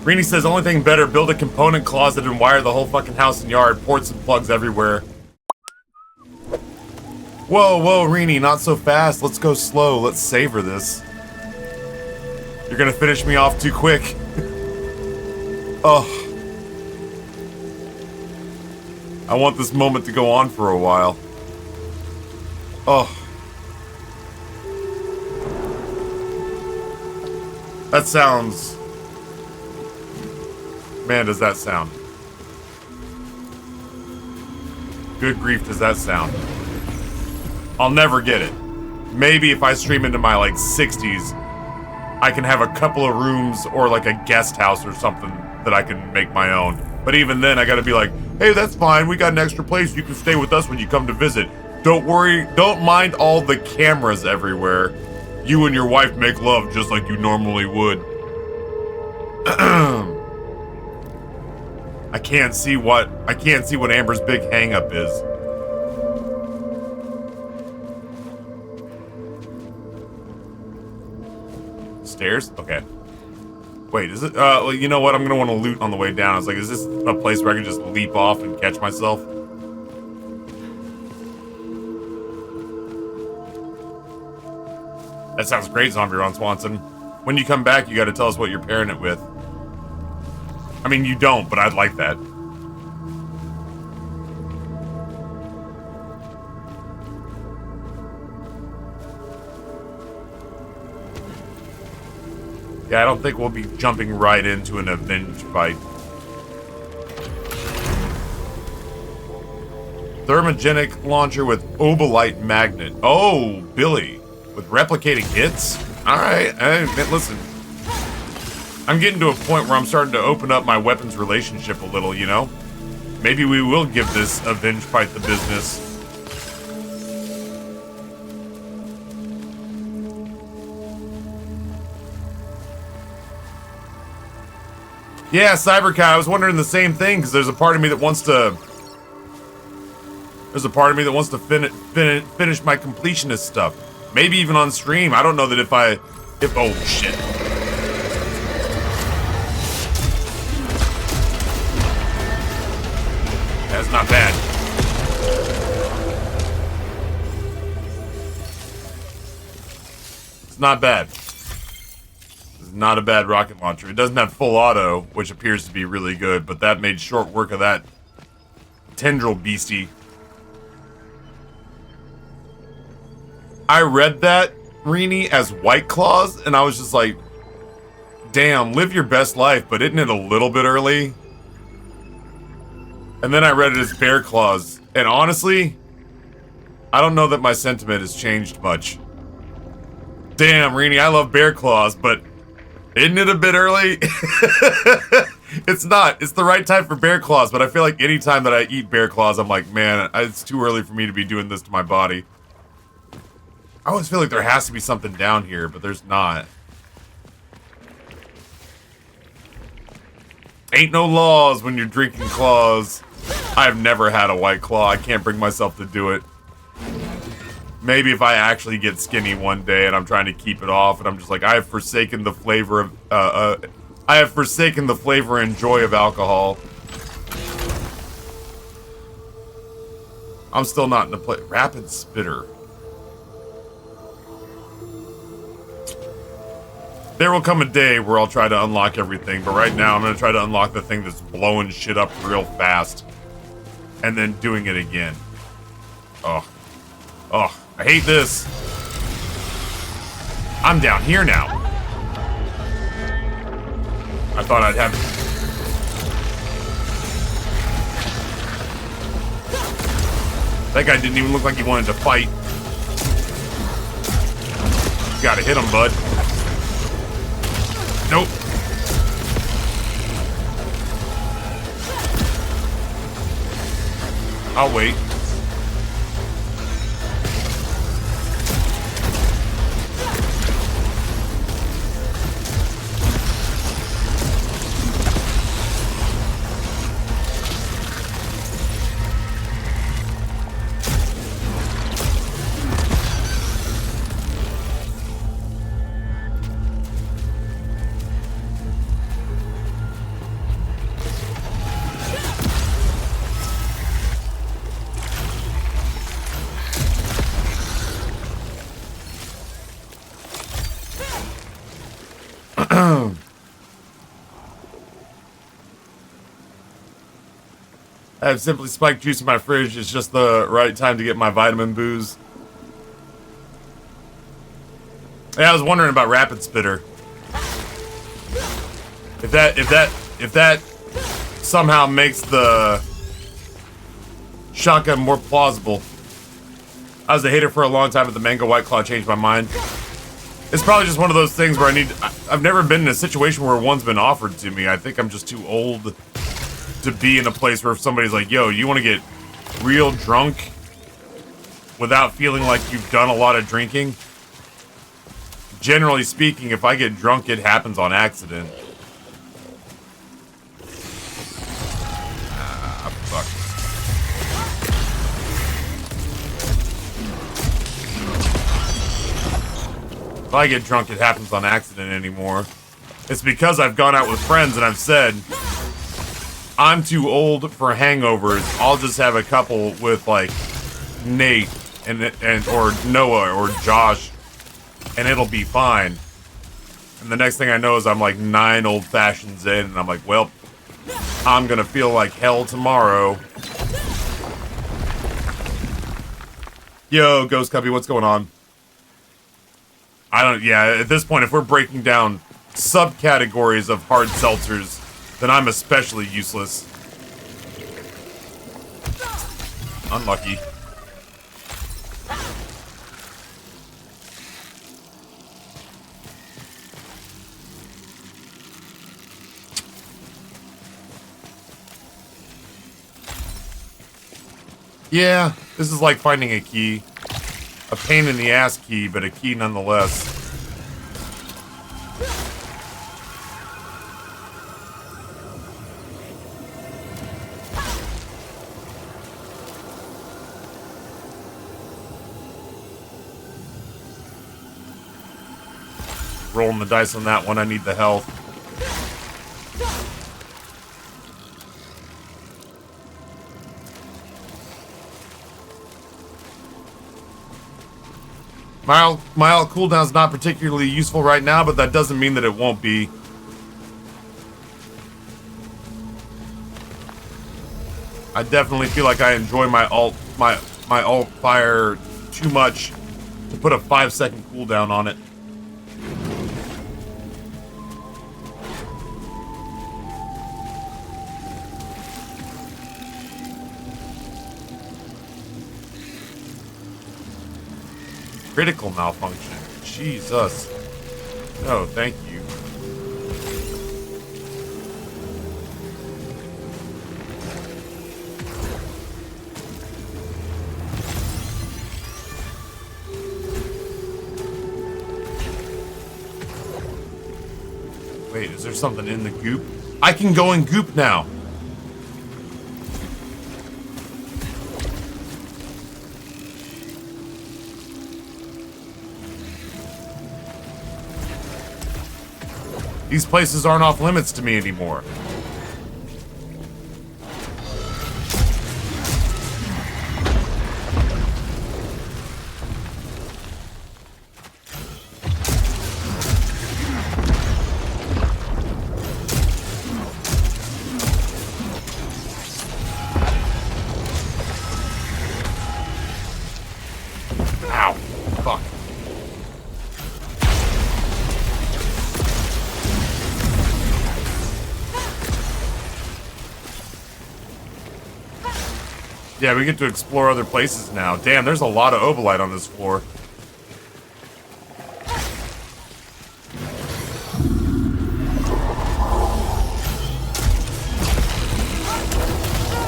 Rini says, only thing better, build a component closet and wire the whole fucking house and yard. Ports and plugs everywhere. Whoa, whoa, Rini, not so fast. Let's go slow. Let's savor this. You're gonna finish me off too quick. Oh. I want this moment to go on for a while. Oh. That sounds... Man, does that sound. Good grief, does that sound. I'll never get it. Maybe if I stream into my, like, 60s, I can have a couple of rooms or, like, a guest house or something that I can make my own. But even then, I gotta be like, hey, that's fine. We got an extra place. You can stay with us when you come to visit. Don't worry. Don't mind all the cameras everywhere. You and your wife make love just like you normally would. I can't see what Amber's big hang-up is. Stairs? Okay. Wait, is it? You know what? I'm gonna want to loot on the way down. I was like, is this a place where I can just leap off and catch myself? That sounds great, Zombie Ron Swanson. When you come back, you gotta tell us what you're pairing it with. I mean, you don't, but I'd like that. Yeah, I don't think we'll be jumping right into an avenge fight. Thermogenic launcher with obolite magnet. Oh, Billy. With replicating hits? Alright, listen. I'm getting to a point where I'm starting to open up my weapons relationship a little, you know? Maybe we will give this avenge fight the business. Yeah, Cyberkai, I was wondering the same thing, because there's a part of me that wants to... There's a part of me that wants to finish my completionist stuff. Maybe even on stream. I don't know that if oh, shit. That's not bad. It's not bad. It's not a bad rocket launcher. It doesn't have full auto, which appears to be really good, but that made short work of that tendril beastie. I read that, Rini, as White Claws, and I was just like, damn, live your best life, but isn't it a little bit early? And then I read it as Bear Claws, and honestly, I don't know that my sentiment has changed much. Damn, Rini, I love Bear Claws, but isn't it a bit early? It's not. It's the right time for Bear Claws, but I feel like any time that I eat Bear Claws, I'm like, man, it's too early for me to be doing this to my body. I always feel like there has to be something down here, but there's not. Ain't no laws when you're drinking claws. I've never had a White Claw. I can't bring myself to do it. Maybe if I actually get skinny one day and I'm trying to keep it off, and I'm just like, I have forsaken the flavor of, I have forsaken the flavor and joy of alcohol. I'm still not in the play. Rapid Spitter. There will come a day where I'll try to unlock everything, but right now I'm going to try to unlock the thing that's blowing shit up real fast. And then doing it again. Oh. Oh, I hate this. I'm down here now. I thought I'd have... That guy didn't even look like he wanted to fight. You gotta hit him, bud. Nope. I'll wait. I have Simply Spiked juice in my fridge. It's just the right time to get my vitamin booze. Yeah, I was wondering about Rapid Spitter. If that somehow makes the shotgun more plausible. I was a hater for a long time, but the Mango White Claw changed my mind. It's probably just one of those things where I've never been in a situation where one's been offered to me. I think I'm just too old to be in a place where if somebody's like, yo, you want to get real drunk without feeling like you've done a lot of drinking? Generally speaking, if I get drunk, it happens on accident. Fuck. If I get drunk, it happens on accident anymore. It's because I've gone out with friends and I've said, I'm too old for hangovers. I'll just have a couple with like Nate and or Noah or Josh, and it'll be fine. And the next thing I know is I'm like 9 old fashions in, and I'm like, well, I'm gonna feel like hell tomorrow. Yo, Ghost Cubby, what's going on? Yeah, at this point, if we're breaking down subcategories of hard seltzers, then I'm especially useless. Unlucky. Yeah, this is like finding a key. A pain in the ass key, but a key nonetheless. Rolling the dice on that one, I need the health. Mild cooldown's not particularly useful right now, but that doesn't mean that it won't be. I definitely feel like I enjoy my alt fire too much to put a 5-second cooldown on it. Critical malfunction. Jesus. No, thank you. Wait, is there something in the goop? I can go in goop now. These places aren't off limits to me anymore. Ow. Fuck. Yeah, we get to explore other places now. Damn, there's a lot of Ovolite on this floor.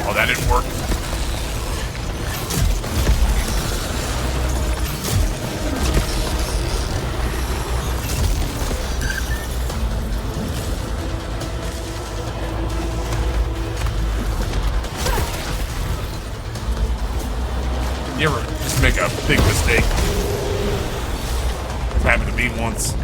Oh, that didn't work. You ever just make a big mistake? It's happened to me once.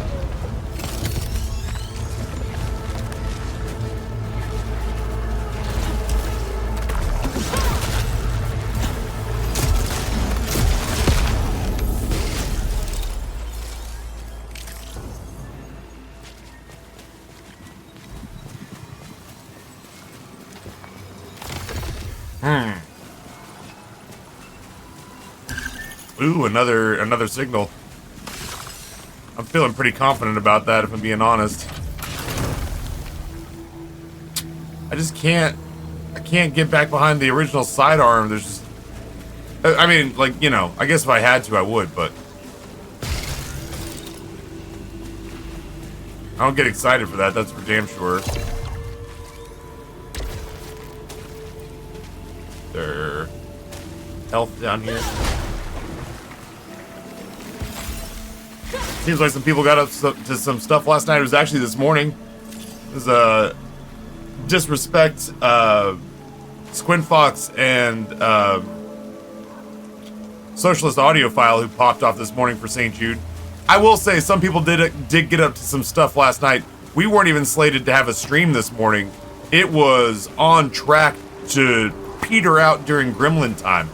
Ooh, another signal. I'm feeling pretty confident about that, if I'm being honest. I just can't... I can't get back behind the original sidearm. There's just... I mean, like, you know, I guess if I had to, I would, but... I don't get excited for that, that's for damn sure. There... health down here. Seems like some people got up to some stuff last night. It was actually this morning. It was Disrespect, Squint Fox, and Socialist Audiophile, who popped off this morning for St. Jude. I will say some people did get up to some stuff last night. We weren't even slated to have a stream this morning. It was on track to peter out during Gremlin time.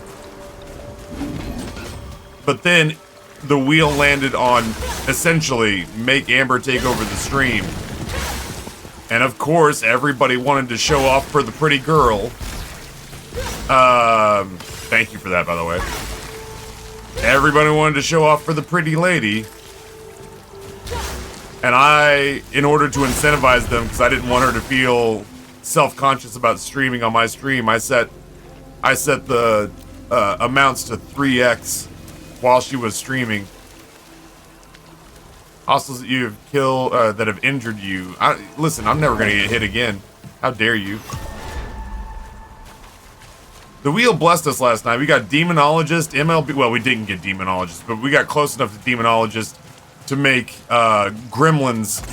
But then the wheel landed on, essentially, make Amber take over the stream. And of course, everybody wanted to show off for the pretty girl. Thank you for that, by the way. Everybody wanted to show off for the pretty lady. And I, in order to incentivize them, because I didn't want her to feel self-conscious about streaming on my stream, I set the amounts to 3x while she was streaming. Hostiles that you have killed, that have injured you. Listen, I'm never gonna get hit again. How dare you? The wheel blessed us last night. We got Demonologist, MLB. Well, we didn't get Demonologist, but we got close enough to Demonologist to make Gremlins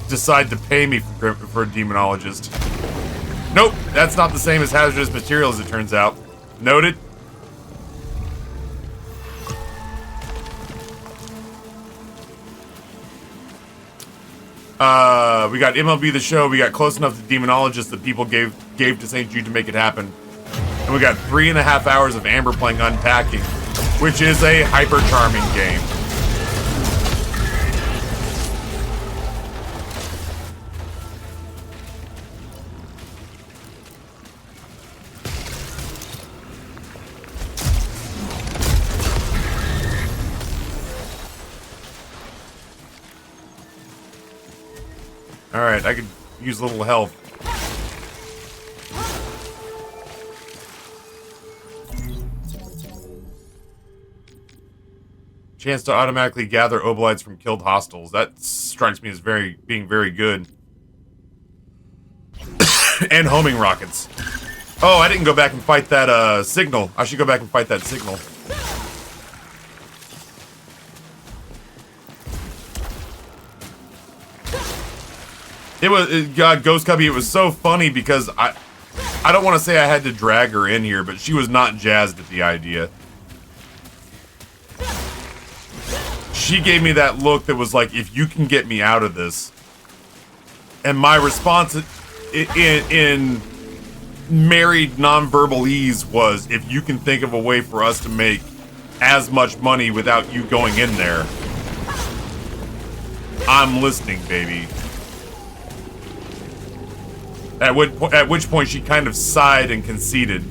decide to pay me for a Demonologist. Nope, that's not the same as hazardous material, as it turns out. Noted. We got MLB the Show, we got close enough to Demonologist that people gave to St. Jude to make it happen. And we got 3.5 hours of Amber playing Unpacking, which is a hyper charming game. Alright, I could use a little help. Chance to automatically gather obolites from killed hostiles. That strikes me as being very good. And homing rockets. Oh, I didn't go back and fight that signal. I should go back and fight that signal. It was, God, Ghost Cubby, it was so funny because I don't want to say I had to drag her in here, but she was not jazzed at the idea. She gave me that look that was like, if you can get me out of this. And my response in married nonverbalese was, if you can think of a way for us to make as much money without you going in there, I'm listening, baby. At which point she kind of sighed and conceded.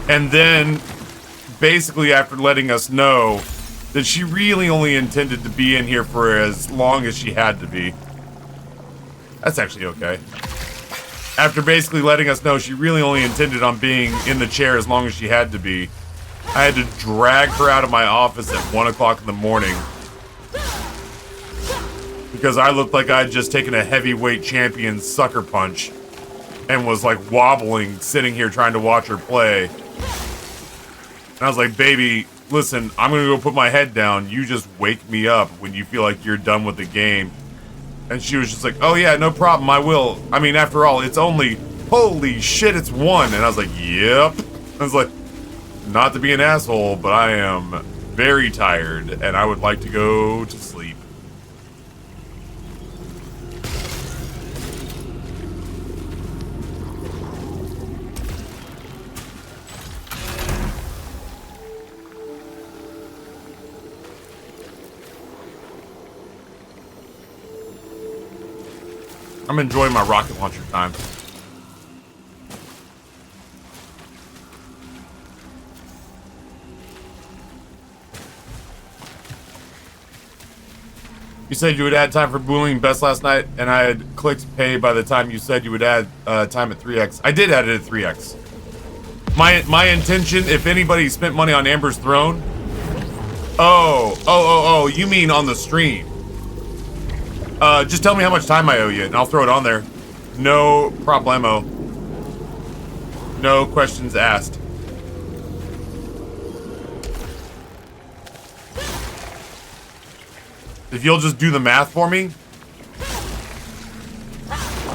And then, basically after letting us know that she really only intended to be in here for as long as she had to be. That's actually okay. After basically letting us know she really only intended on being in the chair as long as she had to be, I had to drag her out of my office at 1 o'clock in the morning. Because I looked like I had just taken a heavyweight champion sucker punch and was like wobbling, sitting here trying to watch her play. And I was like, baby, listen, I'm gonna go put my head down. You just wake me up when you feel like you're done with the game. And she was just like, oh yeah, no problem, I will. I mean, after all, it's only, holy shit, it's 1. And I was like, yep. I was like, not to be an asshole, but I am very tired and I would like to go to sleep. I'm enjoying my rocket launcher time. You said you would add time for bullying best last night, and I had clicked pay by the time you said you would add time at 3x. I did add it at 3x. My intention, if anybody spent money on Amber's Throne... Oh, you mean on the stream. Just tell me how much time I owe you, and I'll throw it on there. No problemo. No questions asked. If you'll just do the math for me,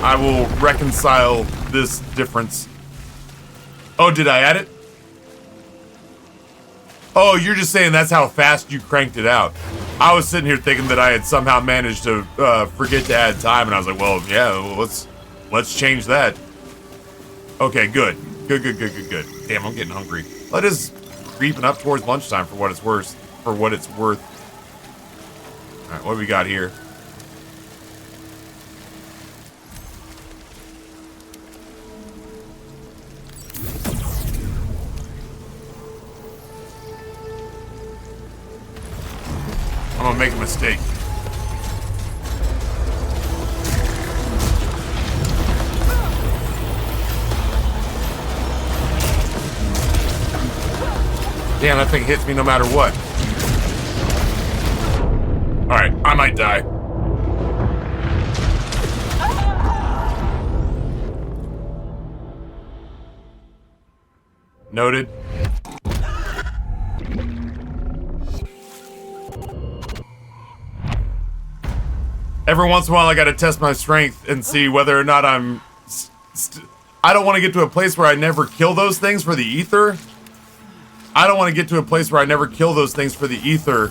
I will reconcile this difference. Oh, did I add it? Oh, you're just saying that's how fast you cranked it out. I was sitting here thinking that I had somehow managed to forget to add time, and I was like, well, yeah, let's change that. Okay, good. Good. Damn, I'm getting hungry. It is creeping up towards lunchtime for what it's worth. All right, what do we got here? I'm gonna make a mistake. Damn, that thing hits me no matter what. Alright, I might die. Noted. Every once in a while I gotta test my strength and see whether or not I'm... I don't want to get to a place where I never kill those things for the ether. I don't want to get to a place where I never kill those things for the ether.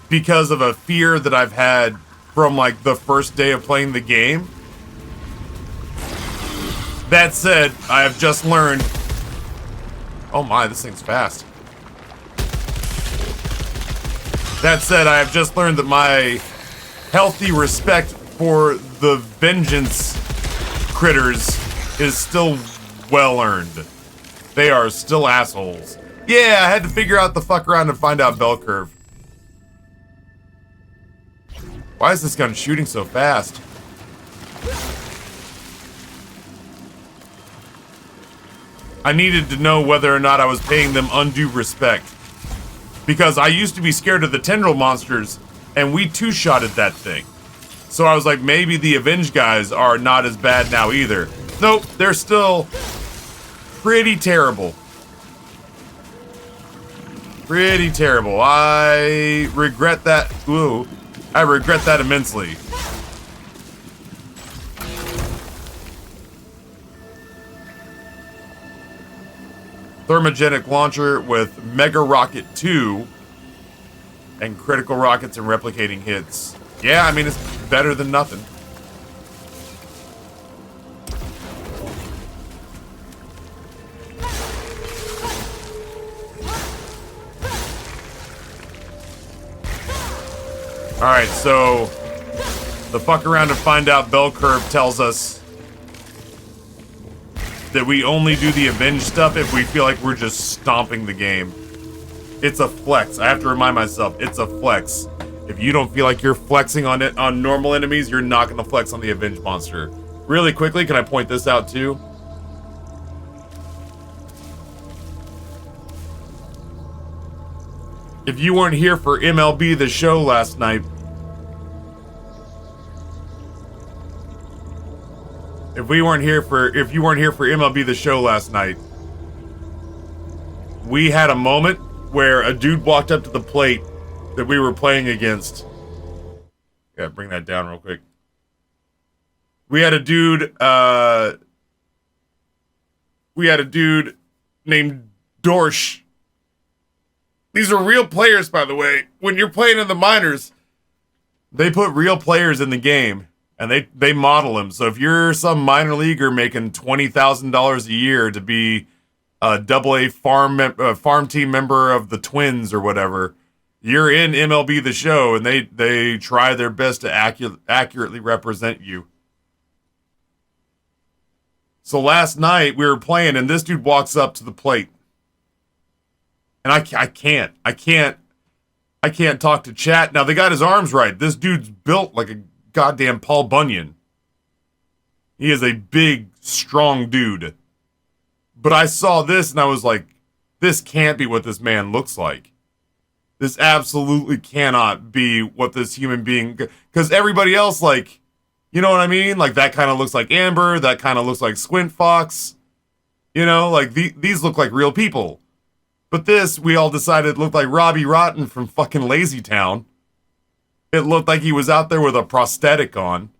Because of a fear that I've had from like the first day of playing the game. That said, I have just learned... Oh my, this thing's fast. That said, I have just learned that my healthy respect for the vengeance critters is still well earned. They are still assholes. Yeah, I had to figure out the fuck around and find out bell curve. Why is this gun shooting so fast? I needed to know whether or not I was paying them undue respect. Because I used to be scared of the tendril monsters, and we two-shotted that thing. So I was like, maybe the Avenge guys are not as bad now either. Nope, they're still pretty terrible. Pretty terrible. I regret that. Ooh. I regret that immensely. Thermogenic launcher with Mega Rocket 2 and critical rockets and replicating hits. Yeah, I mean, it's better than nothing. Alright, so the fuck around and find out bell curve tells us that we only do the avenge stuff if we feel like we're just stomping the game. It's a flex. I have to remind myself, it's a flex. If you don't feel like you're flexing on it on normal enemies, you're not gonna flex on the avenge monster. Really quickly, can I point this out too? If you weren't here for MLB The Show last night, if you weren't here for MLB The Show last night, we had a moment where a dude walked up to the plate that we were playing against. Yeah, bring that down real quick. We had a dude named Dorsch. These are real players, by the way. When you're playing in the minors, they put real players in the game, and they model them. So if you're some minor leaguer making $20,000 a year to be a AA farm team member of the Twins or whatever, you're in MLB The Show, and they try their best to accurately represent you. So last night we were playing, and this dude walks up to the plate, and I can't talk to chat. Now they got his arms right. This dude's built like a goddamn Paul Bunyan. He is a big, strong dude. But I saw this and I was like, this can't be what this man looks like. This absolutely cannot be what this human being... Because everybody else, like, you know what I mean? Like, that kind of looks like Amber. That kind of looks like Squint Fox. You know, like, these look like real people. But this, we all decided, looked like Robbie Rotten from fucking Lazy Town. It looked like he was out there with a prosthetic on.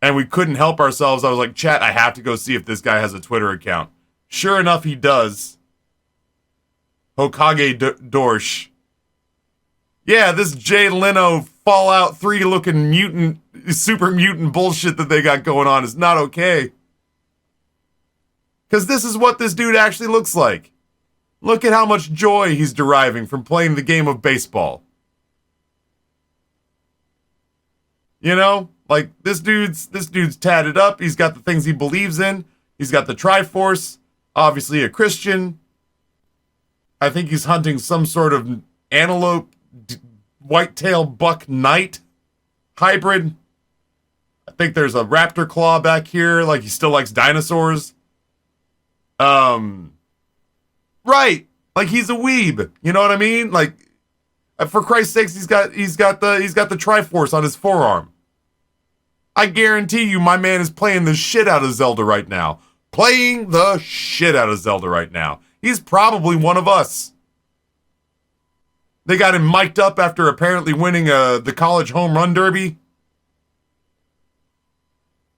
And we couldn't help ourselves. I was like, chat, I have to go see if this guy has a Twitter account. Sure enough, he does. Hokage Dorsch. Yeah, this Jay Leno Fallout 3 looking mutant, super mutant bullshit that they got going on is not okay. Because this is what this dude actually looks like. Look at how much joy he's deriving from playing the game of baseball. You know? Like, this dude's tatted up. He's got the things he believes in. He's got the Triforce. Obviously a Christian. I think he's hunting some sort of antelope, whitetail buck knight hybrid. I think there's a raptor claw back here. Like, he still likes dinosaurs. Right. Like, he's a weeb. You know what I mean? Like, for Christ's sakes, he's got the Triforce on his forearm. I guarantee you my man is playing the shit out of Zelda right now. Playing the shit out of Zelda right now. He's probably one of us. They got him mic'd up after apparently winning the college home run derby.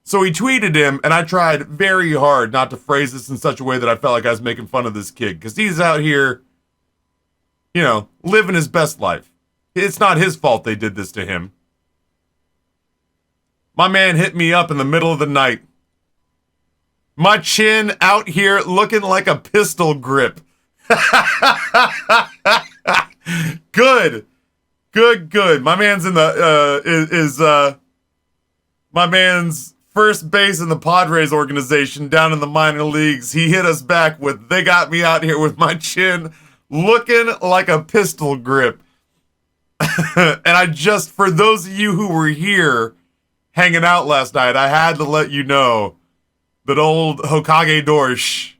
So he tweeted him, and I tried very hard not to phrase this in such a way that I felt like I was making fun of this kid. Because he's out here, you know, living his best life. It's not his fault they did this to him. My man hit me up in the middle of the night. My chin out here looking like a pistol grip. Good. My man's in the, my man's first base in the Padres organization down in the minor leagues. He hit us back with, they got me out here with my chin looking like a pistol grip. And I just, for those of you who were here hanging out last night, I had to let you know that old Hokage Dorsch,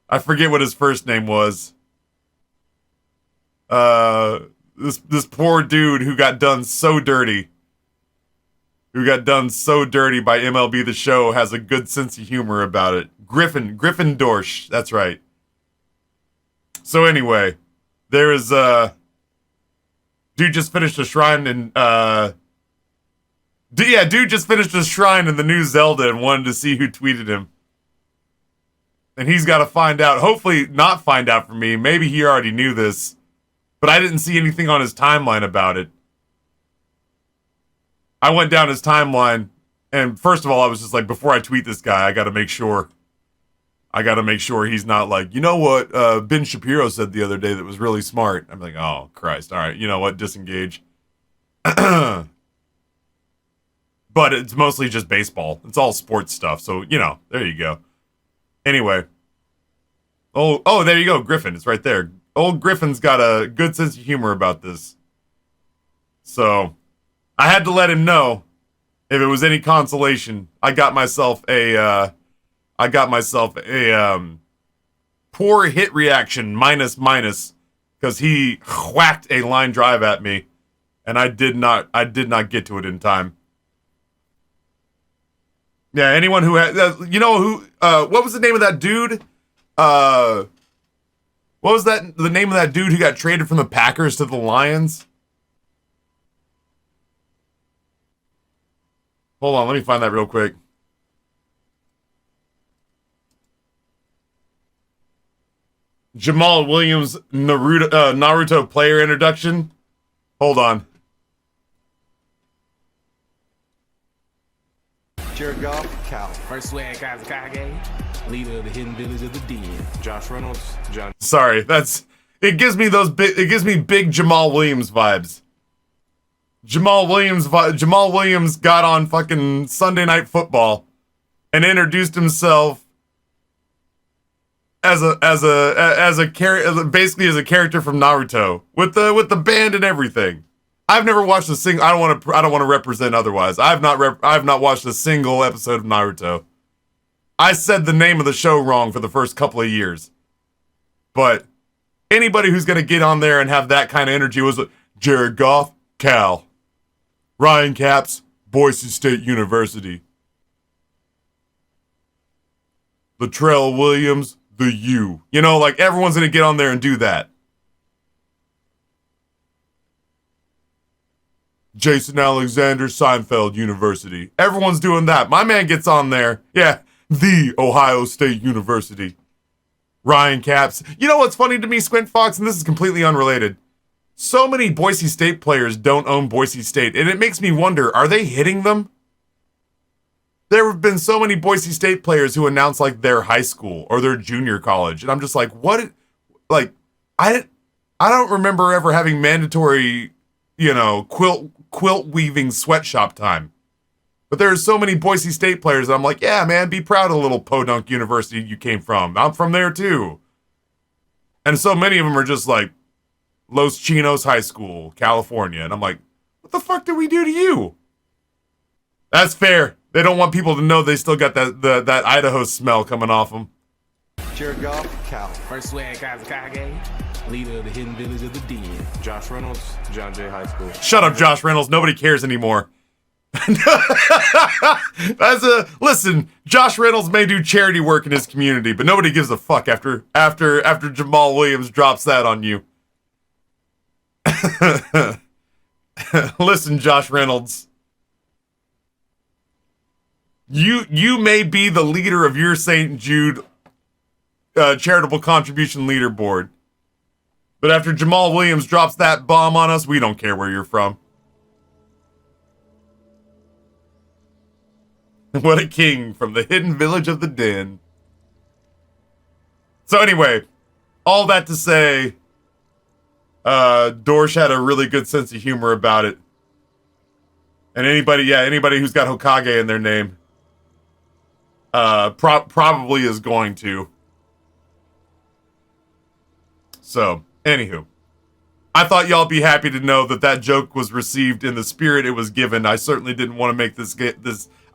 I forget what his first name was. This poor dude who got done so dirty. By MLB The Show has a good sense of humor about it. Griffin Dorsch, that's right. So anyway, there is dude just finished a shrine in dude just finished a shrine in the new Zelda and wanted to see who tweeted him. And he's got to find out. Hopefully not find out from me. Maybe he already knew this. But I didn't see anything on his timeline about it. I went down his timeline. And first of all, I was just like, before I tweet this guy, I got to make sure he's not like, you know what Ben Shapiro said the other day that was really smart. I'm like, oh, Christ. All right. You know what? Disengage. But it's mostly just baseball. It's all sports stuff. So, you know, there you go. Anyway. Oh, there you go. Griffin. It's right there. Old Griffin's got a good sense of humor about this. So, I had to let him know, if it was any consolation, I got myself a poor hit reaction minus, because he whacked a line drive at me, and I did not get to it in time. Yeah, anyone who had, you know who, what was the name of that dude? What was the name of that dude who got traded from the Packers to the Lions? Hold on, let me find that real quick. Jamal Williams Naruto player introduction. Hold on. Jared Goff, Cal. First swag Kazakage, leader of the hidden village of the Den. Josh Reynolds, John. Sorry, that's It gives me big Jamal Williams vibes. Jamal Williams got on fucking Sunday Night Football and introduced himself basically as a character from Naruto with the band and everything. I've never watched a single. I don't want to represent otherwise. I've not watched a single episode of Naruto. I said the name of the show wrong for the first couple of years, but anybody who's gonna get on there and have that kind of energy was Jared Goff, Cal, Ryan Capps, Boise State University, Latrell Williams, the U. You know, like everyone's gonna get on there and do that. Jason Alexander, Seinfeld University. Everyone's doing that. My man gets on there. Yeah, the Ohio State University. Ryan Capps. You know what's funny to me, Squint Fox, and this is completely unrelated. So many Boise State players don't own Boise State, and it makes me wonder, are they hitting them? There have been so many Boise State players who announce like their high school or their junior college, and I'm just like, what? Like, I don't remember ever having mandatory, you know, quilt weaving sweatshop time. But there's so many Boise State players that I'm like, yeah, man, be proud of the little podunk university you came from. I'm from there too. And so many of them are just like Los Chinos High School, California. And I'm like, what the fuck did we do to you? That's fair. They don't want people to know they still got that Idaho smell coming off them. Jared Goff, Cal. First swag Kazakage, leader of the hidden village of the Den. Josh Reynolds, John Jay High School. Shut up, Josh Reynolds. Nobody cares anymore. Listen, Josh Reynolds may do charity work in his community, but nobody gives a fuck after Jamal Williams drops that on you. Listen, Josh Reynolds. You may be the leader of your St. Jude charitable contribution leaderboard, but after Jamal Williams drops that bomb on us, we don't care where you're from. What a king from the hidden village of the Den. So anyway, all that to say, Dorsch had a really good sense of humor about it. And anybody who's got Hokage in their name, probably is going to. So, anywho. I thought y'all be happy to know that joke was received in the spirit it was given. I certainly didn't want to make this.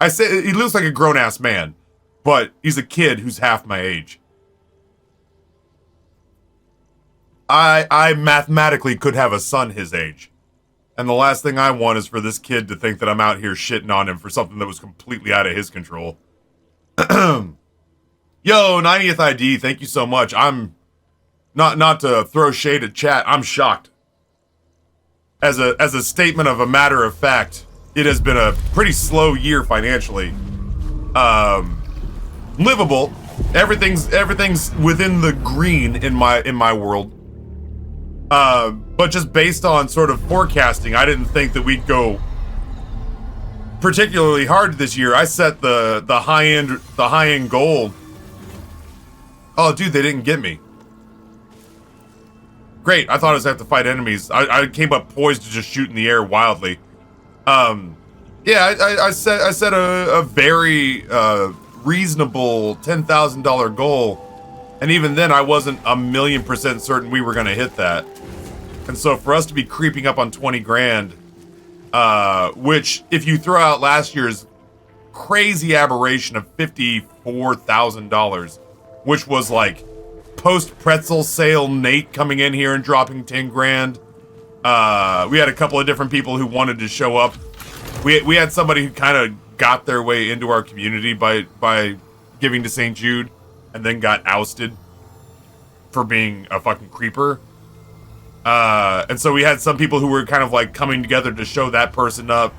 I said he looks like a grown-ass man, but he's a kid who's half my age. I mathematically could have a son his age. And the last thing I want is for this kid to think that I'm out here shitting on him for something that was completely out of his control. Yo, 90th ID, thank you so much. I'm not to throw shade at chat, I'm shocked. As a statement of a matter of fact, it has been a pretty slow year financially. Livable. Everything's within the green in my world. But just based on sort of forecasting, I didn't think that we'd go particularly hard this year. I set the high end goal. Oh, dude, they didn't get me. Great, I thought I was gonna have to fight enemies. I came up poised to just shoot in the air wildly. Yeah, I set a very reasonable $10,000 goal, and even then I wasn't 1,000,000% certain we were gonna hit that. And so for us to be creeping up on 20 grand, which if you throw out last year's crazy aberration of $54,000, which was like post-pretzel sale Nate coming in here and dropping 10 grand. We had a couple of different people who wanted to show up. We had somebody who kind of got their way into our community by giving to St. Jude and then got ousted for being a fucking creeper. And so we had some people who were kind of like coming together to show that person up.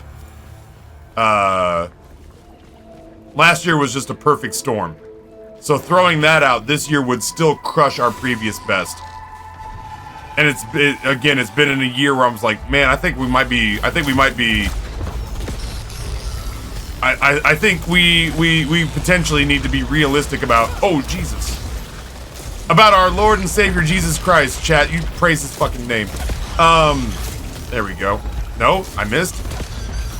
Last year was just a perfect storm. So throwing that out, this year would still crush our previous best. And it's been in a year where I was like, man, I think we might be I think we potentially need to be realistic about, oh Jesus. About our Lord and Savior Jesus Christ, chat. You praise his fucking name. There we go. No, I missed.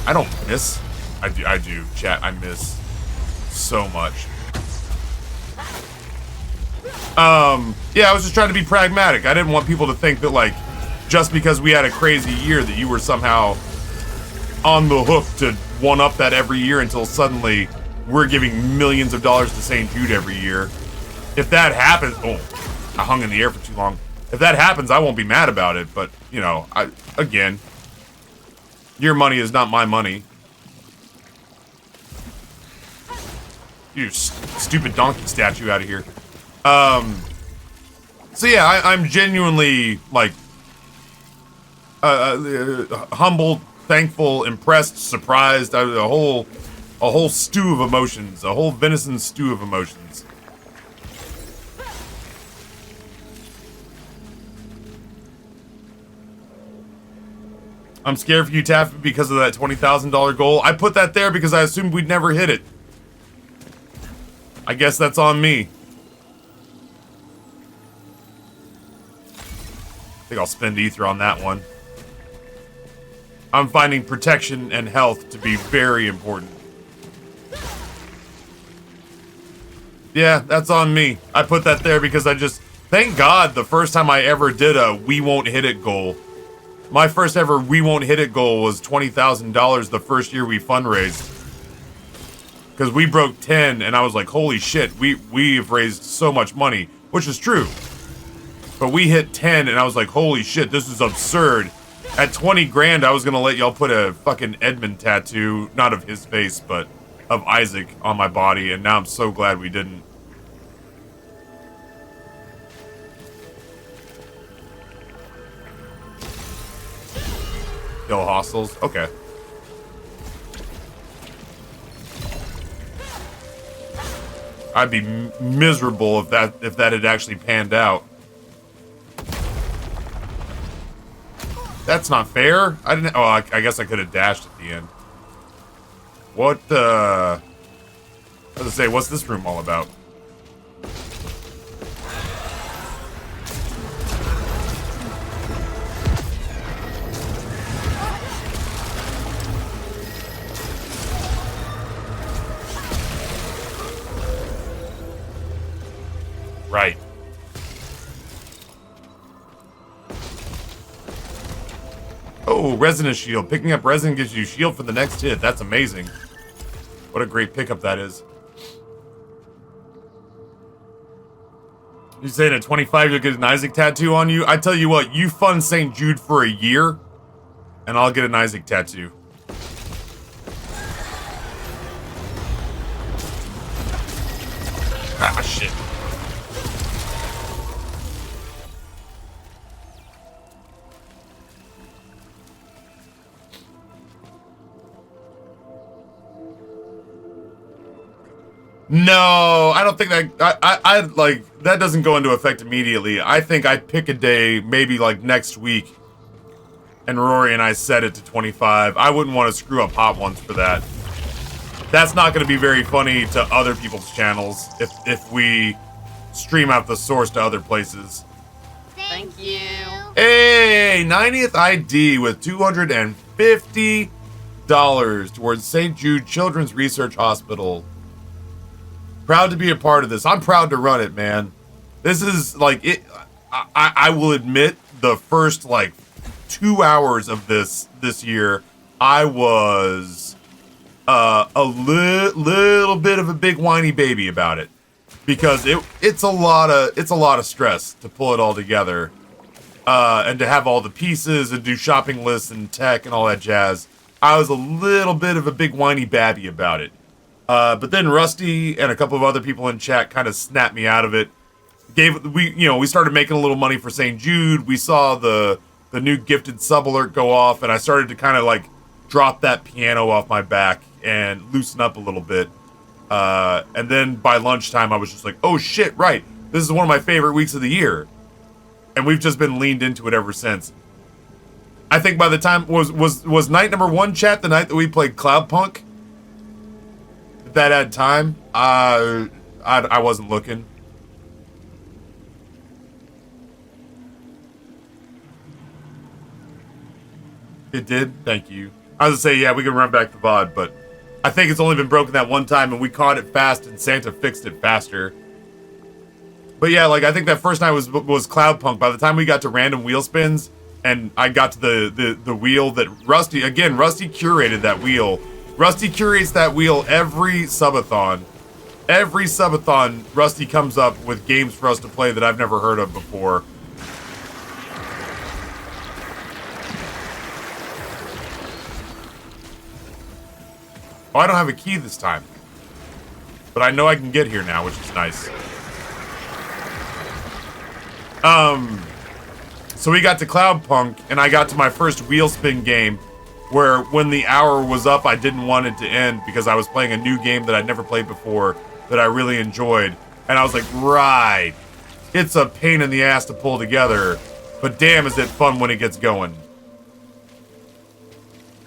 I don't miss. I do, chat. I miss so much. Yeah, I was just trying to be pragmatic. I didn't want people to think that, like, just because we had a crazy year that you were somehow on the hook to one-up that every year until suddenly we're giving millions of dollars to St. Jude every year. If that happens... Oh, I hung in the air for too long. If that happens, I won't be mad about it, but, you know, again, your money is not my money. You stupid donkey statue out of here. So yeah, I'm genuinely, like, humbled, thankful, impressed, surprised, a whole stew of emotions, a whole venison stew of emotions. I'm scared for you, Taffy, because of that $20,000 goal. I put that there because I assumed we'd never hit it. I guess that's on me. I think I'll spend ether on that one. I'm finding protection and health to be very important. Yeah, that's on me. I put that there because I just... Thank God the first time I ever did a we won't hit it goal. My first ever we won't hit it goal was $20,000 the first year we fundraised. Because we broke 10 and I was like, holy shit, we've raised so much money, which is true. But we hit 10 and I was like, holy shit, this is absurd. At 20 grand, I was gonna let y'all put a fucking Edmund tattoo, not of his face, but of Isaac on my body, and now I'm so glad we didn't. Kill hostiles? Okay. I'd be miserable if that had actually panned out. That's not fair. I didn't. Oh, I guess I could have dashed at the end. What? I was gonna say, what's this room all about? Right. Oh, resonance shield. Picking up resin gives you shield for the next hit. That's amazing. What a great pickup that is. You saying at 25 you'll get an Isaac tattoo on you? I tell you what, you fund St. Jude for a year, and I'll get an Isaac tattoo. Ah, shit. No, I don't think that, I like, that doesn't go into effect immediately. I think I pick a day, maybe like next week, and Rory and I set it to 25. I wouldn't want to screw up Hot Ones for that. That's not going to be very funny to other people's channels if we stream out the source to other places. Thank you. Hey, 90th ID with $250 towards St. Jude Children's Research Hospital. Proud to be a part of this. I'm proud to run it, man. This is like it. I will admit, the first like 2 hours of this year, I was a little bit of a big whiny baby about it, because it's a lot of stress to pull it all together, and to have all the pieces and do shopping lists and tech and all that jazz. I was a little bit of a big whiny babby about it. But then Rusty and a couple of other people in chat kind of snapped me out of it. We started making a little money for St. Jude. We saw the new gifted sub alert go off, and I started to kind of like drop that piano off my back and loosen up a little bit. And then by lunchtime, I was just like, oh shit, right. This is one of my favorite weeks of the year. And we've just been leaned into it ever since. I think by the time, was night number 1, chat, the night that we played Cloudpunk? That had time. I wasn't looking. It did? Thank you. I was gonna say, yeah, we can run back the VOD, but I think it's only been broken that one time, and we caught it fast, and Santa fixed it faster. But yeah, like, I think that first night was Cloudpunk. By the time we got to random wheel spins, and I got to the wheel that Rusty curated that wheel. Rusty curates that wheel every subathon. Every subathon, Rusty comes up with games for us to play that I've never heard of before. Oh, I don't have a key this time. But I know I can get here now, which is nice. So we got to Cloudpunk, and I got to my first wheel spin game, where when the hour was up, I didn't want it to end because I was playing a new game that I'd never played before that I really enjoyed. And I was like, right, it's a pain in the ass to pull together, but damn is it fun when it gets going.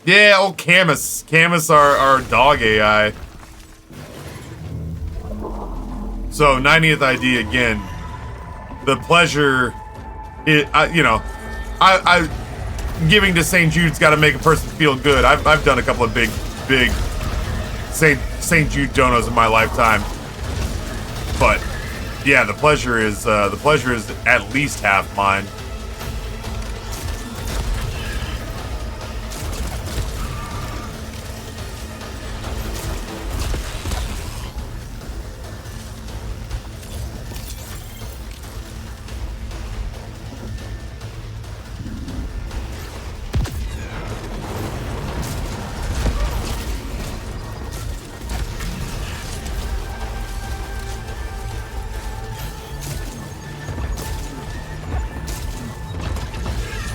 Yeah, old Camus. Camus, our dog AI. So, 90th ID again. The pleasure... giving to St. Jude's got to make a person feel good. I've done a couple of big St. Jude donos in my lifetime, but yeah, the pleasure is at least half mine.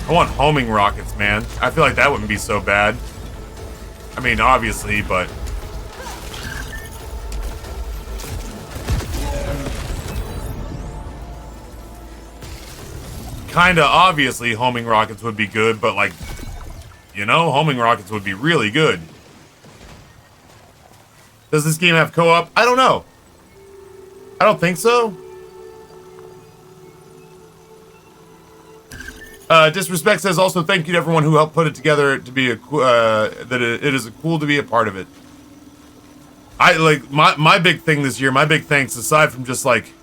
I want homing rockets, man. I feel like that wouldn't be so bad. I mean, obviously, but... kinda obviously homing rockets would be good, but like... you know, homing rockets would be really good. Does this game have co-op? I don't know. I don't think so. Disrespect says also thank you to everyone who helped put it together to be a it is cool to be a part of it. I like my big thing this year, my big thanks, aside from just like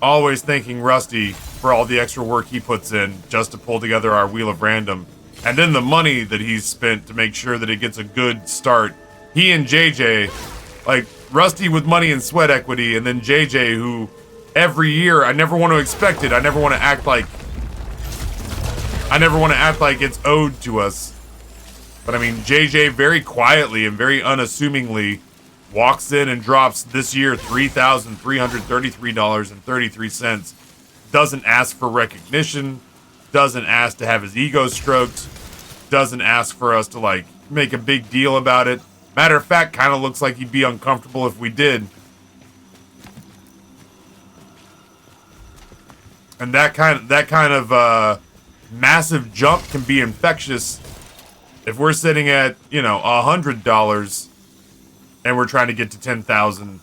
always thanking Rusty for all the extra work he puts in just to pull together our Wheel of Random, and then the money that he's spent to make sure that it gets a good start. He and JJ, like Rusty with money and sweat equity, and then JJ who every year, I never want to expect it. I never want to act like it's owed to us. But I mean, JJ very quietly and very unassumingly walks in and drops this year $3,333.33. Doesn't ask for recognition. Doesn't ask to have his ego stroked. Doesn't ask for us to like make a big deal about it. Matter of fact, kind of looks like he'd be uncomfortable if we did. And that kind of massive jump can be infectious. If we're sitting at, you know, $100 and we're trying to get to 10,000,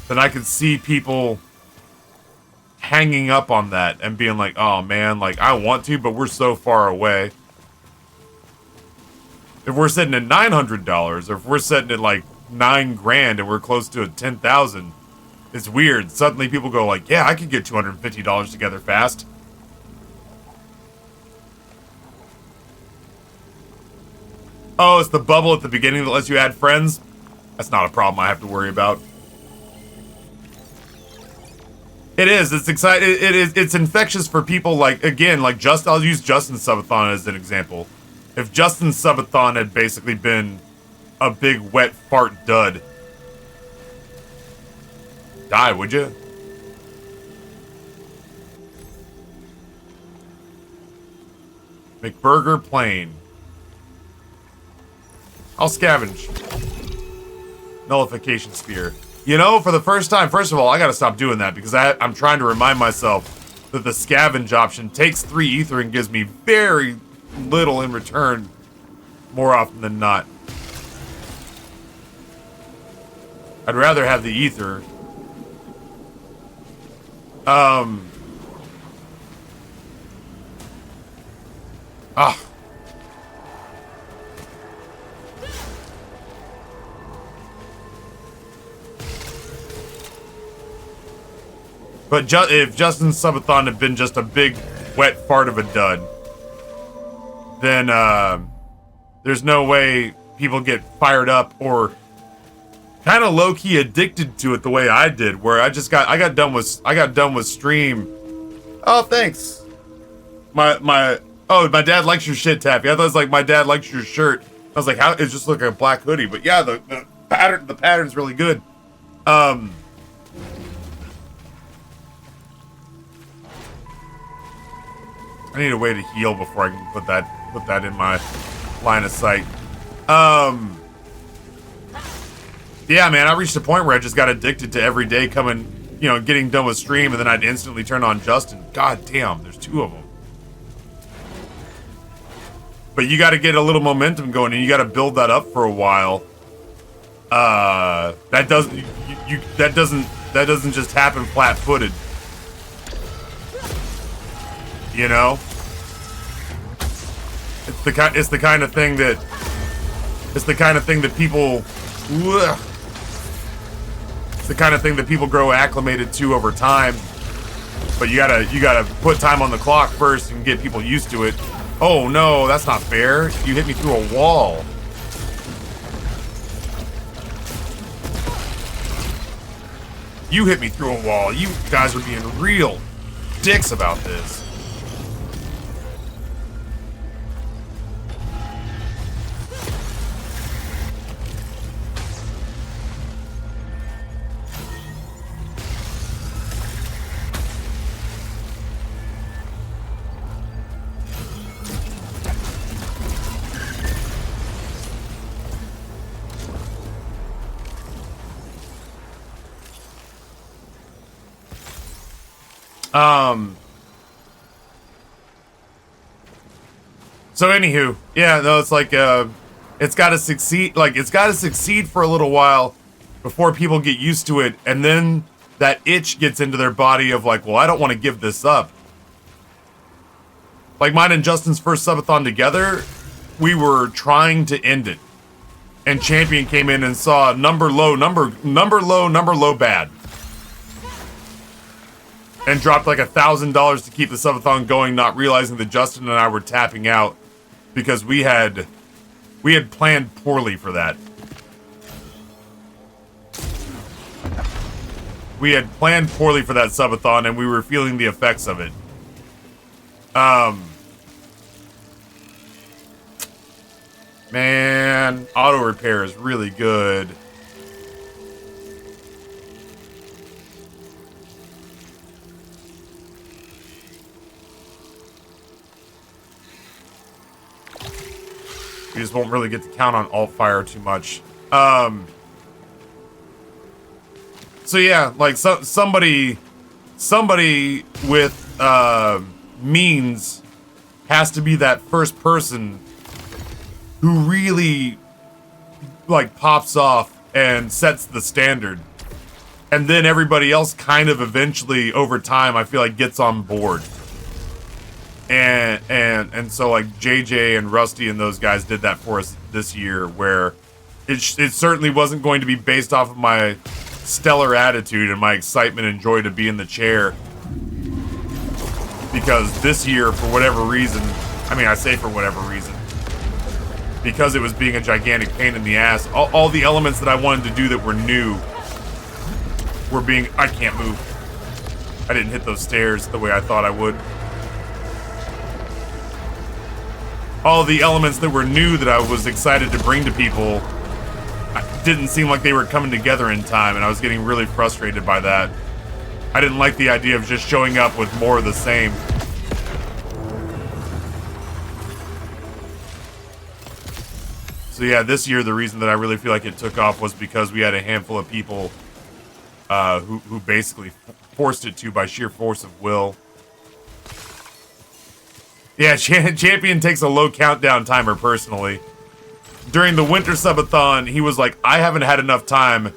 then I can see people hanging up on that and being like, oh man, like I want to, but we're so far away. If we're sitting at $900, or if we're sitting at like $9,000 and we're close to 10,000, it's weird. Suddenly people go like, yeah, I could get $250 together fast. Oh, it's the bubble at the beginning that lets you add friends? That's not a problem I have to worry about. It is. It's exciting. It's infectious for people like, again, like I'll use Justin's subathon as an example. If Justin's subathon had basically been a big wet fart dud, die, would you? McBurger Plain. I'll scavenge. Nullification Spear. You know, for the first time, first of all, I gotta stop doing that because I'm trying to remind myself that the scavenge option takes 3 ether and gives me very little in return more often than not. I'd rather have the ether. Ah. But if Justin's subathon had been just a big wet fart of a dud, then there's no way people get fired up or kind of low-key addicted to it the way I did, where I got done with stream. Oh, thanks. My dad likes your shit, Taffy. I thought it was like my dad likes your shirt. I was like, how? It's just like a black hoodie, but yeah, the pattern's really good. I need a way to heal before I can put that in my line of sight. Yeah, man, I reached a point where I just got addicted to every day coming, getting done with stream, and then I'd instantly turn on Justin. God damn, there's 2 of them. But you got to get a little momentum going, and you got to build that up for a while. That doesn't just happen flat-footed. You know, it's the kind of thing that people. It's the kind of thing that people grow acclimated to over time. But you gotta put time on the clock first and get people used to it. Oh no, that's not fair. You hit me through a wall. You hit me through a wall. You guys are being real dicks about this. So anywho, yeah, no, it's like, it's gotta succeed for a little while before people get used to it, and then that itch gets into their body of like, well, I don't want to give this up. Like mine and Justin's first subathon together, we were trying to end it. And Champion came in and saw number low bad. And dropped like $1,000 to keep the subathon going, not realizing that Justin and I were tapping out because we had planned poorly for that. We had planned poorly for that subathon, and we were feeling the effects of it. Man, auto repair is really good. We just won't really get to count on alt fire too much. So yeah, like somebody with means has to be that first person who really like pops off and sets the standard. And then everybody else kind of eventually over time I feel like gets on board. And so like JJ and Rusty and those guys did that for us this year, where it certainly wasn't going to be based off of my stellar attitude and my excitement and joy to be in the chair, because this year, for whatever reason, I mean, I say for whatever reason, because it was being a gigantic pain in the ass, all the elements that I wanted to do that were new were being, I can't move. I didn't hit those stairs the way I thought I would. All the elements that were new that I was excited to bring to people didn't seem like they were coming together in time, and I was getting really frustrated by that. I didn't like the idea of just showing up with more of the same. So yeah, this year the reason that I really feel like it took off was because we had a handful of people who basically forced it to by sheer force of will. Yeah, Champion takes a low countdown timer personally. During the winter subathon, he was like, I haven't had enough time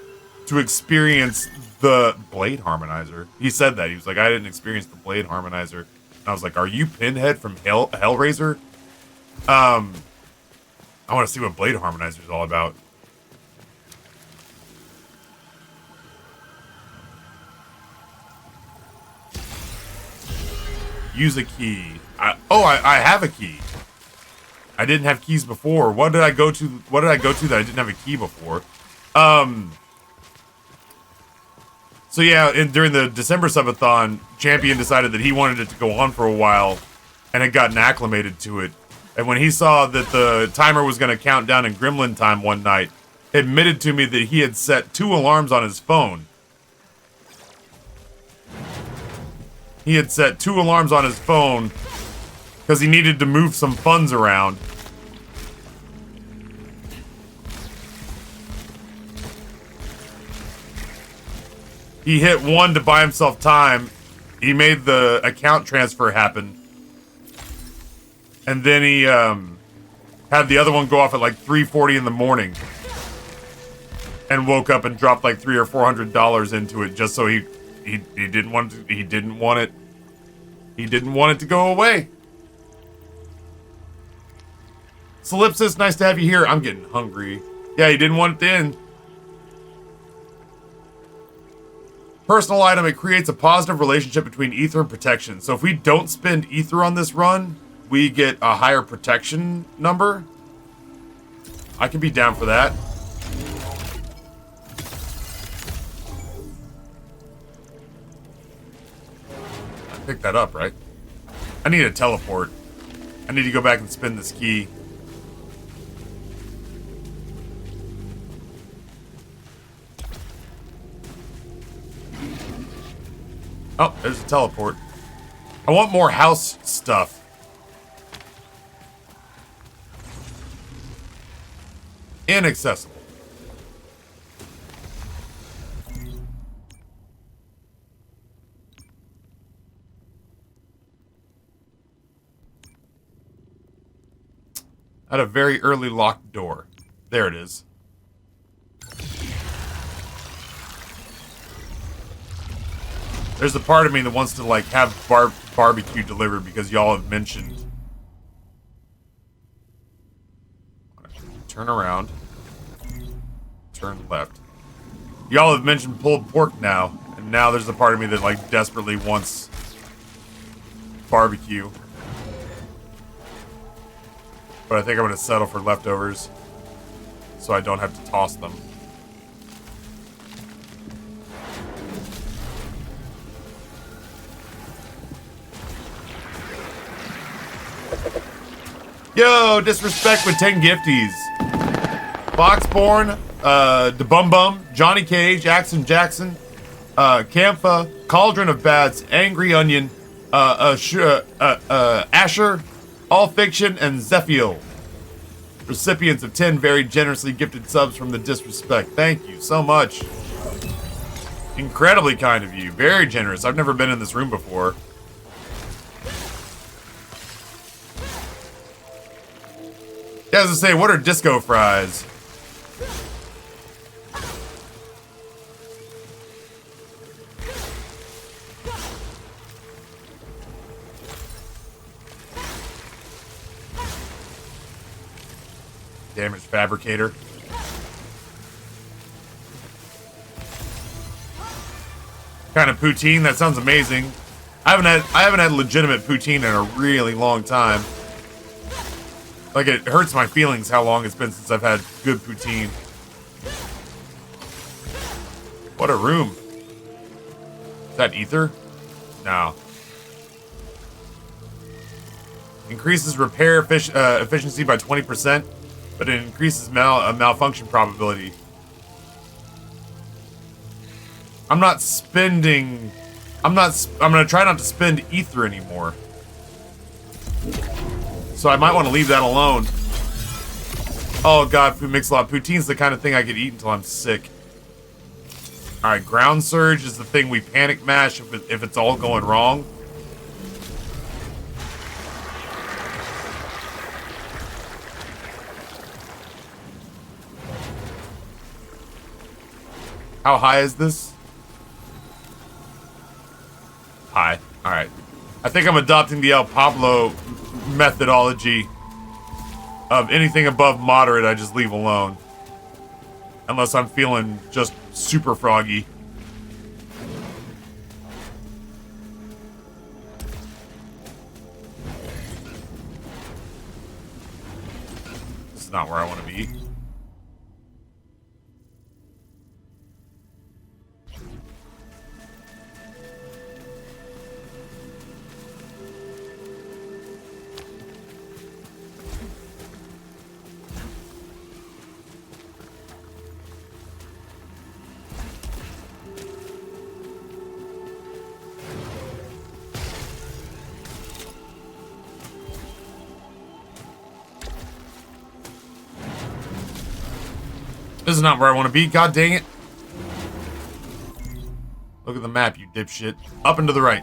to experience the blade harmonizer. He said that. He was like, I didn't experience the blade harmonizer. And I was like, are you Pinhead from Hellraiser? I want to see what Blade Harmonizer is all about. Use a key. I have a key. I didn't have keys before. What did I go to? What did I go to that I didn't have a key before? So yeah, during the December subathon, Champion decided that he wanted it to go on for a while, and had gotten acclimated to it. And when he saw that the timer was going to count down in Gremlin time one night, admitted to me that he had set 2 alarms on his phone. He had set 2 alarms on his phone because he needed to move some funds around. He hit 1 to buy himself time. He made the account transfer happen. And then he had the other one go off at like 3:40 in the morning. And woke up and dropped like $300 or $400 into it just so he didn't want it to go away. Solipsis, nice to have you here. I'm getting hungry. Yeah, he didn't want it to end. Personal item, it creates a positive relationship between ether and protection. So if we don't spend ether on this run, we get a higher protection number. I can be down for that. I picked that up, right? I need a teleport. I need to go back and spin this key. Oh, there's a teleport. I want more house stuff. Inaccessible. At a very early locked door. There it is. There's a part of me that wants to like have barbecue delivered because y'all have mentioned. Turn around. Turn left. Y'all have mentioned pulled pork now, and now there's a part of me that like desperately wants barbecue. But I think I'm gonna settle for leftovers so I don't have to toss them. Yo, disrespect with 10 gifties. Foxborn, DeBum, Johnny Cage, Jackson, Campha, Cauldron of Bats, Angry Onion, Asher, All Fiction, and Zephiel. Recipients of 10 very generously gifted subs from the disrespect. Thank you so much. Incredibly kind of you. Very generous. I've never been in this room before. Yeah, I was gonna say, what are disco fries? Damaged fabricator. Kind of poutine. That sounds amazing. I haven't had legitimate poutine in a really long time. Like, it hurts my feelings how long it's been since I've had good poutine. What a room. Is that ether? No. Increases repair efficiency by 20%, but it increases malfunction probability. I'm not spending... I'm gonna try not to spend ether anymore. So I might want to leave that alone. Oh god, Food Mix-a-Lot. Poutine's the kind of thing I could eat until I'm sick. Alright, Ground Surge is the thing we panic mash if it's all going wrong. How high is this? High. Alright. I think I'm adopting the El Pablo methodology Anything above moderate, I just leave alone. Unless I'm feeling just super froggy. This is not where I want to be. This is not where I want to be. God dang it. Look at the map, you dipshit. Up and to the right.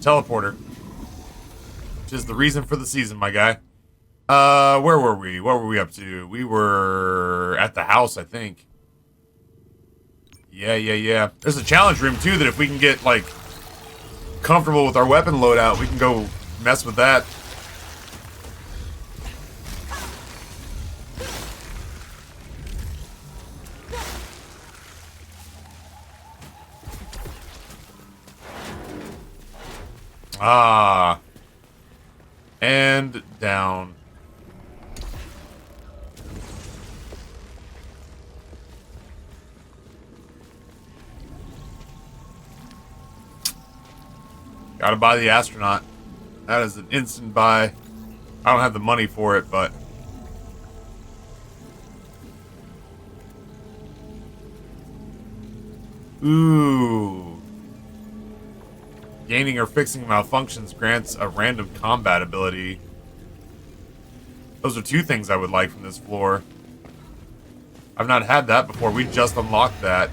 Teleporter. Which is the reason for the season, my guy. Where were we? What were we up to? We were at the house, I think. Yeah. There's a challenge room, too, that if we can get, like, comfortable with our weapon loadout, we can go mess with that. Ah. And down. Gotta buy the astronaut. That is an instant buy. I don't have the money for it, but... Ooh. Gaining or fixing malfunctions grants a random combat ability. Those are two things I would like from this floor. I've not had that before. We just unlocked that.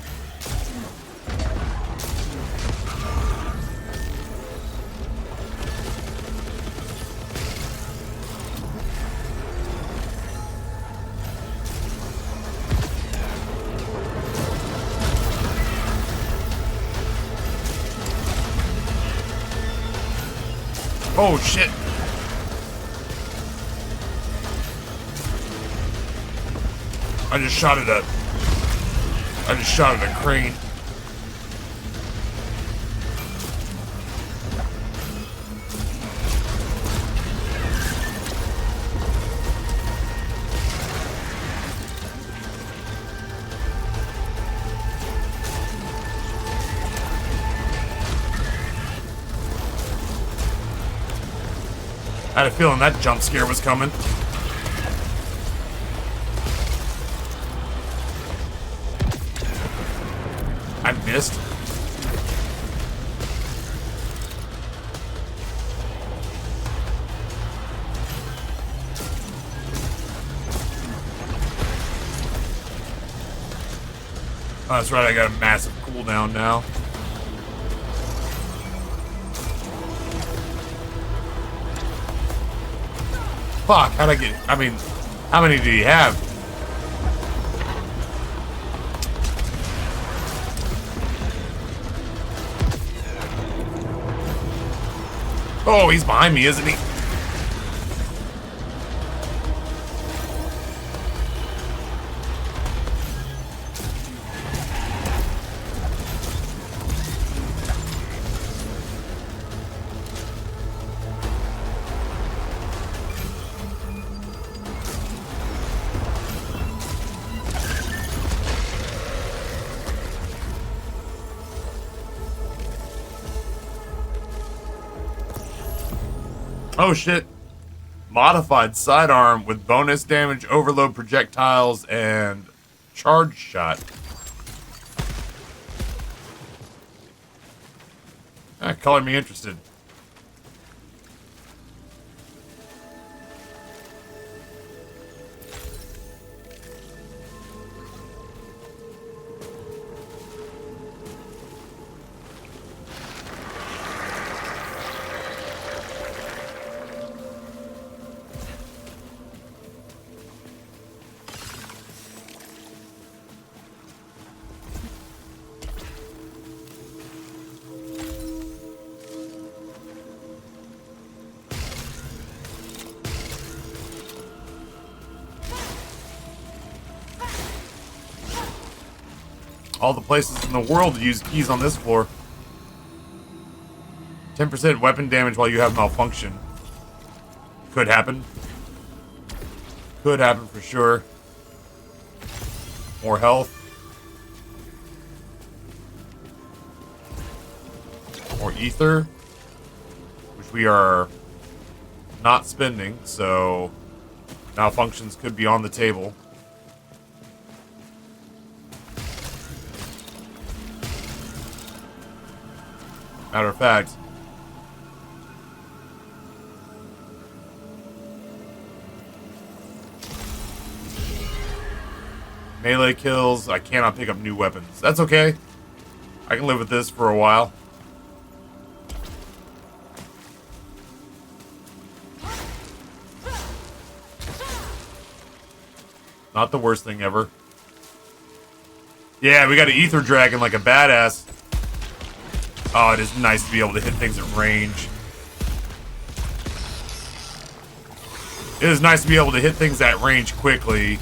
Oh shit! I just shot at a crane. I had a feeling that jump scare was coming. I missed. Oh, that's right, I got a massive cooldown now. Fuck, how'd I get... I mean, how many did he have? Oh, he's behind me, isn't he? Oh shit. Modified sidearm with bonus damage, overload projectiles, and charge shot. That colored me interested. All the places in the world to use keys on this floor. 10% weapon damage while you have malfunction. Could happen. Could happen for sure. More health. More ether. Which we are not spending, so malfunctions could be on the table. Matter of fact, melee kills, I cannot pick up new weapons. That's okay. I can live with this for a while. Not the worst thing ever. Yeah, we got an ether dragon like a badass. Oh, it is nice to be able to hit things at range. It is nice to be able to hit things at range quickly.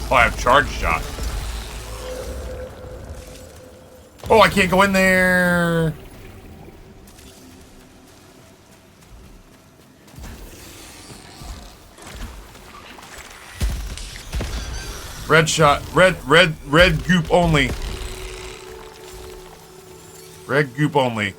Oh, I have charge shot. Oh, I can't go in there. Red shot. Red goop only. Red goop only.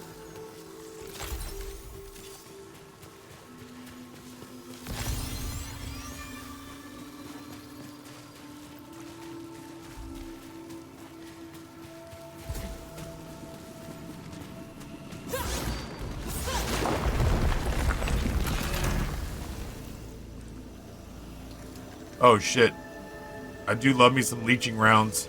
Oh shit. I do love me some leeching rounds.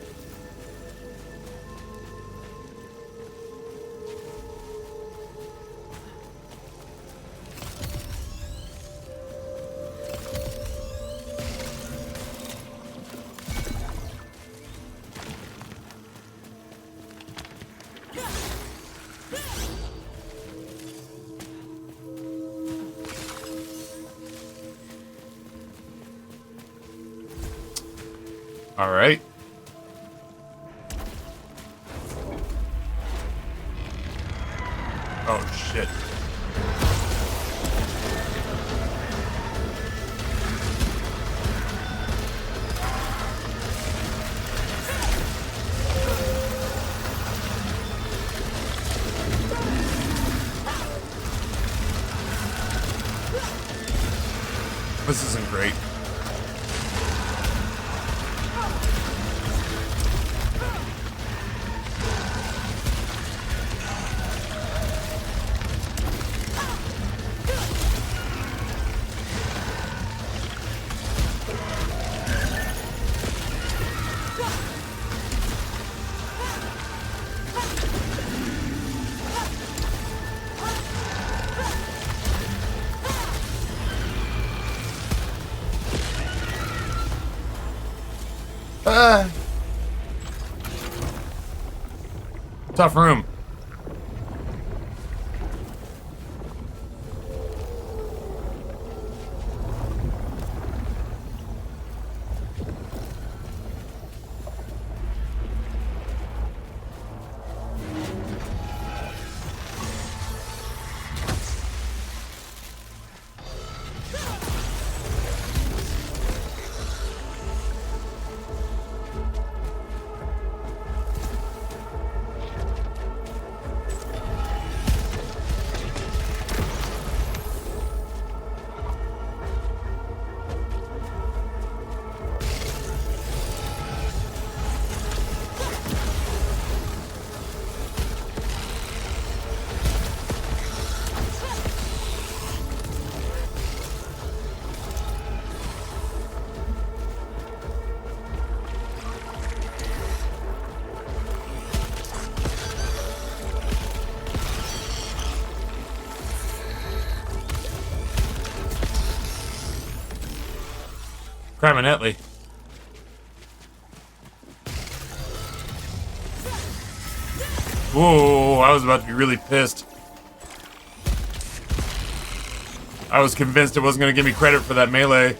All right. Oh shit. This isn't great. Tough room. Criminally. Whoa, I was about to be really pissed. I was convinced it wasn't going to give me credit for that melee.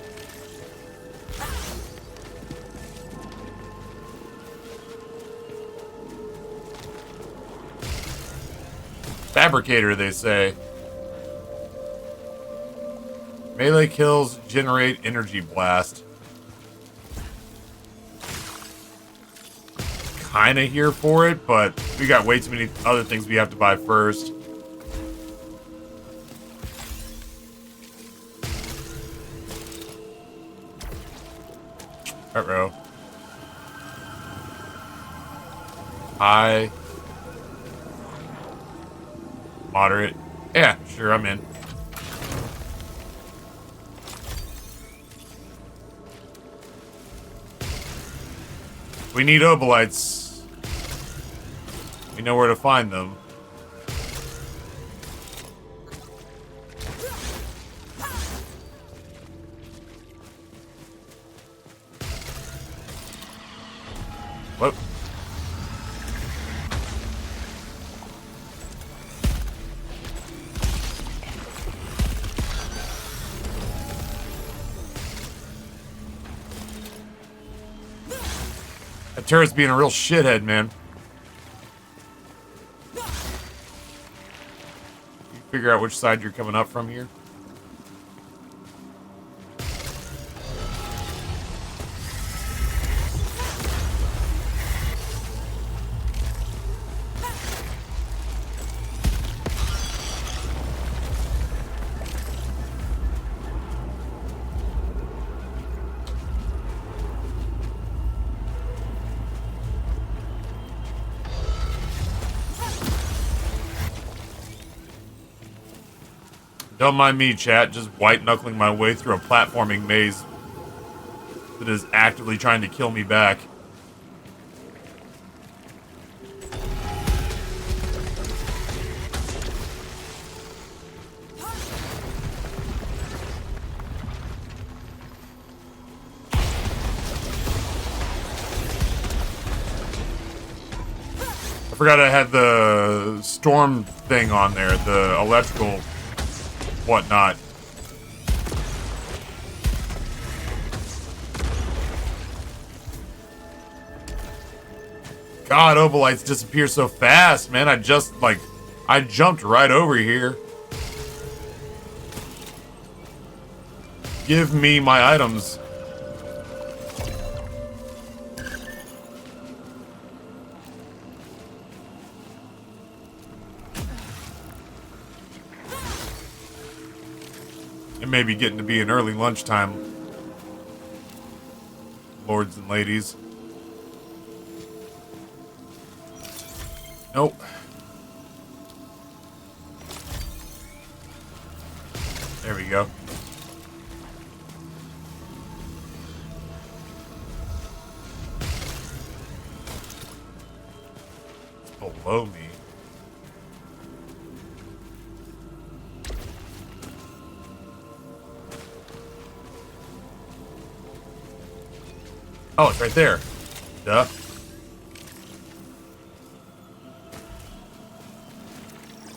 Fabricator, they say. Melee kills generate energy blast. Kinda here for it, but we got way too many other things we have to buy first. Uh-oh. High. Moderate. Yeah, sure, I'm in. We need obolites. We know where to find them. Whoop. That turret's being a real shithead, man. You figure out which side you're coming up from here. Don't mind me, chat, just white-knuckling my way through a platforming maze that is actively trying to kill me back. I forgot I had the storm thing on there, the electrical whatnot. God, obolites disappear so fast, man. I jumped right over here. Give me my items. It may be getting to be an early lunchtime, lords and ladies. Nope. There we go. It's below me. Oh, it's right there. Duh.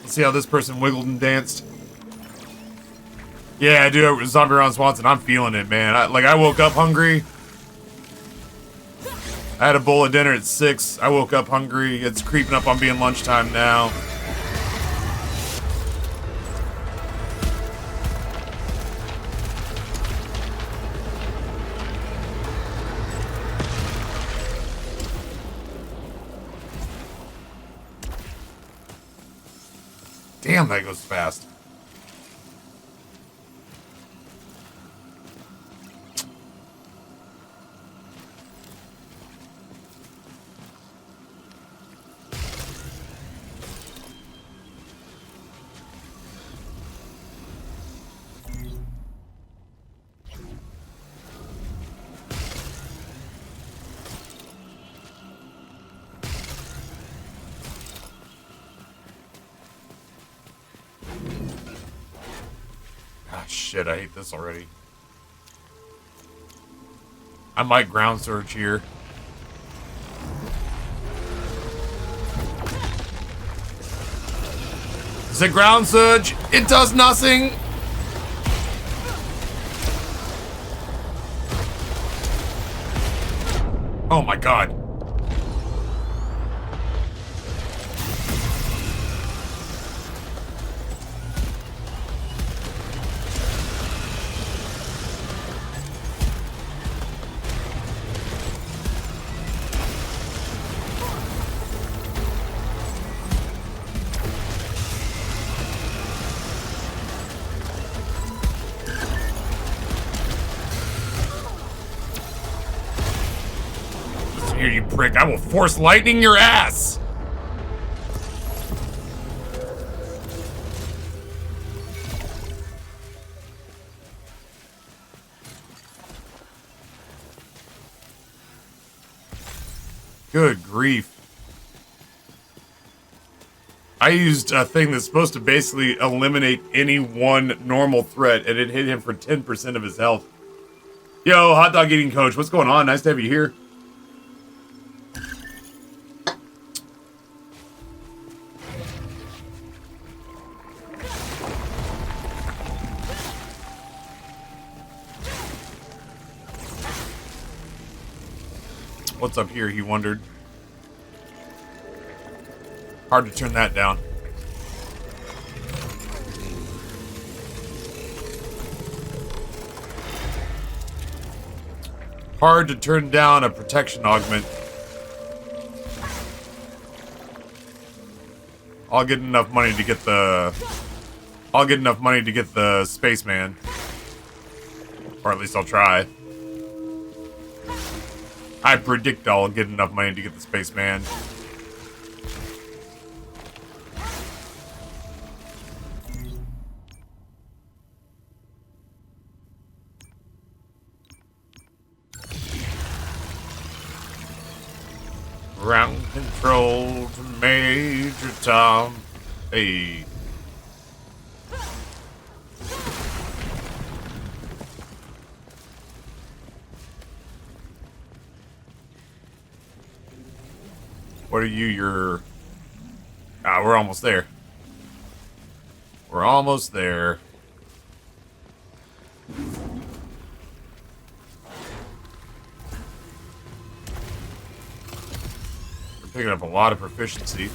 Let's see how this person wiggled and danced. Yeah, dude, Zombie Ron Swanson, I'm feeling it, man. I woke up hungry. I had a bowl of dinner at 6. I woke up hungry. It's creeping up on being lunchtime now. Damn, that goes fast. Shit, I hate this already. I might ground search here. Is it ground surge? It does nothing. Oh my god. Here, you prick. I will force lightning your ass! Good grief. I used a thing that's supposed to basically eliminate any one normal threat, and it hit him for 10% of his health. Yo, hot dog eating coach, what's going on? Nice to have you here. What's up here, he wondered. Hard to turn that down. Hard to turn down a protection augment. I'll get enough money to get the spaceman. Or at least I'll try. I predict I'll get enough money to get the spaceman. Ground control to Major Tom. Hey. What are you, we're almost there. We're almost there. We're picking up a lot of proficiency.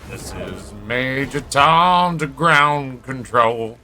This is Major Tom to ground control.